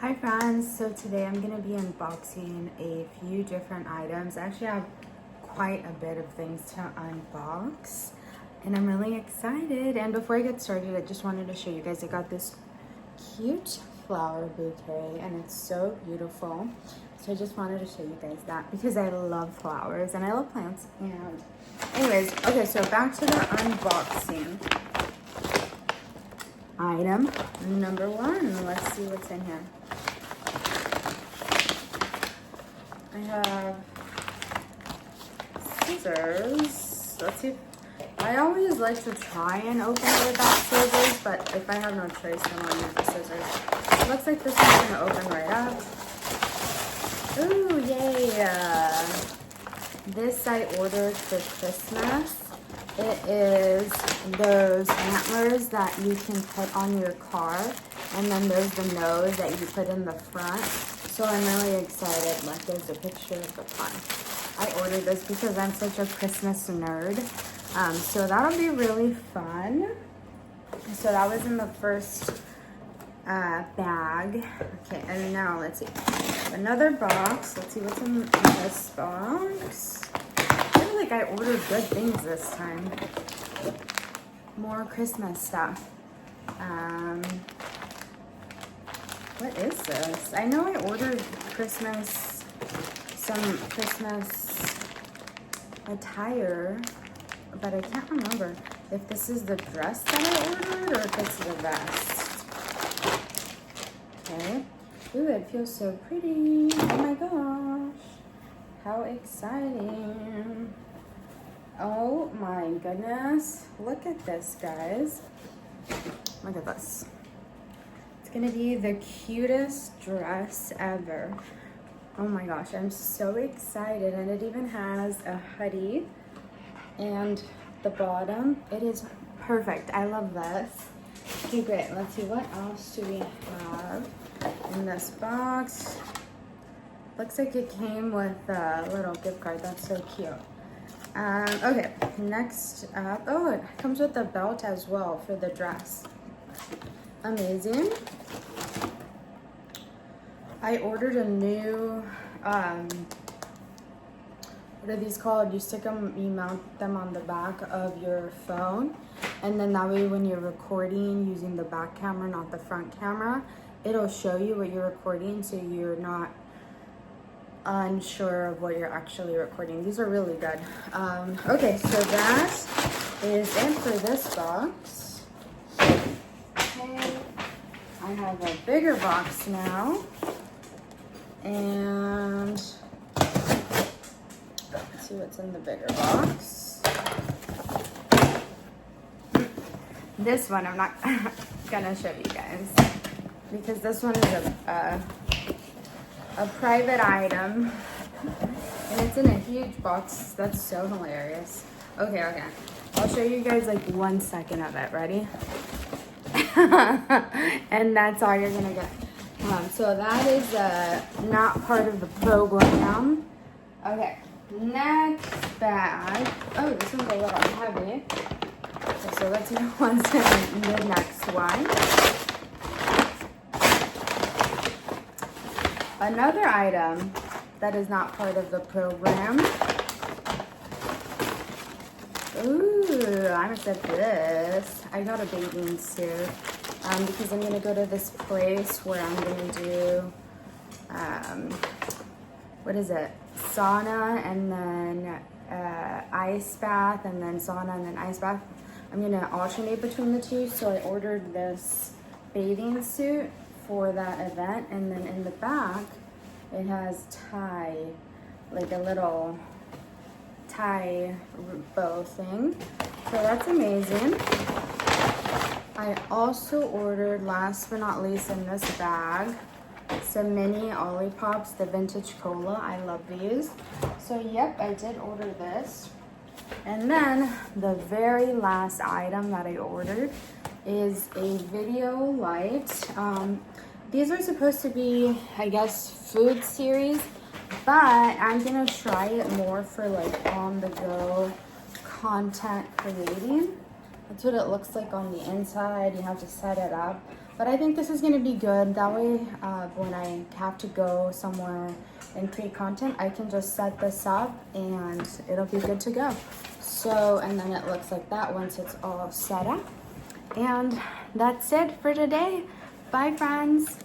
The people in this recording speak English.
Hi friends, so today I'm going to be unboxing a few different items. I actually have quite a bit of things to unbox and I'm really excited. And before I get started, I just wanted to show you guys I got this cute flower bouquet and it's so beautiful. So I just wanted to show you guys that because I love flowers and I love plants. And anyways, okay, so back to the unboxing. Item number one, let's see what's in here. I have scissors. Let's see. I always like to try and open it without scissors, but if I have no choice, then I'll use the scissors. It looks like this one's gonna open right up. Ooh, yay! This I ordered for Christmas. It is those antlers that you can put on your car, and then there's the nose that you put in the front. So I'm really excited. Like, there's a picture of the front. I ordered this because I'm such a Christmas nerd. So that'll be really fun. So that was in the first bag. Okay, and now let's see. Another box. Let's see what's in this box. I feel like I ordered good things this time. More Christmas stuff. What is this? I know I ordered some Christmas attire, but I can't remember if this is the dress that I ordered or if it's the vest. Okay. Ooh, it feels so pretty. Oh my gosh. How exciting. Oh my goodness. Look at this, guys. Look at this. Gonna be the cutest dress ever. Oh my gosh, I'm so excited. And it even has a hoodie and the bottom. It is perfect. I love this. Okay, great. Let's see, what else do we have in this box? Looks like it came with a little gift card. That's so cute. Okay, next up, oh, it comes with a belt as well for the dress. Amazing. I ordered a new, what are these called? You stick them, you mount them on the back of your phone, and then that way when you're recording using the back camera, not the front camera, it'll show you what you're recording so you're not unsure of what you're actually recording. These are really good. Okay, so that is it for this box. Okay, I have a bigger box now. And let's see what's in the bigger box. This one I'm not gonna show you guys because this one is a private item and it's in a huge box. That's so hilarious. Okay. I'll show you guys like 1 second of it. Ready? And that's all you're gonna get. So that is not part of the program. Okay, next bag. Oh, this one's a little heavy. Okay, so let's see what's in the next one. Another item that is not part of the program. Ooh, I'm excited for this. I got a bathing suit. Because I'm going to go to this place where I'm going to do, sauna and then ice bath and then sauna and then ice bath. I'm going to alternate between the two, so I ordered this bathing suit for that event, and then in the back it has tie, like a little tie bow thing, so that's amazing. I also ordered, last but not least in this bag, some mini Olippops, the vintage cola. I love these. So yep, I did order this. And then the very last item that I ordered is a video light. These are supposed to be, I guess, food series, but I'm gonna try it more for like on the go content creating. That's what it looks like on the inside. You have to set it up. But I think this is gonna be good. That way, when I have to go somewhere and create content, I can just set this up and it'll be good to go. So, and then it looks like that once it's all set up. And that's it for today. Bye, friends.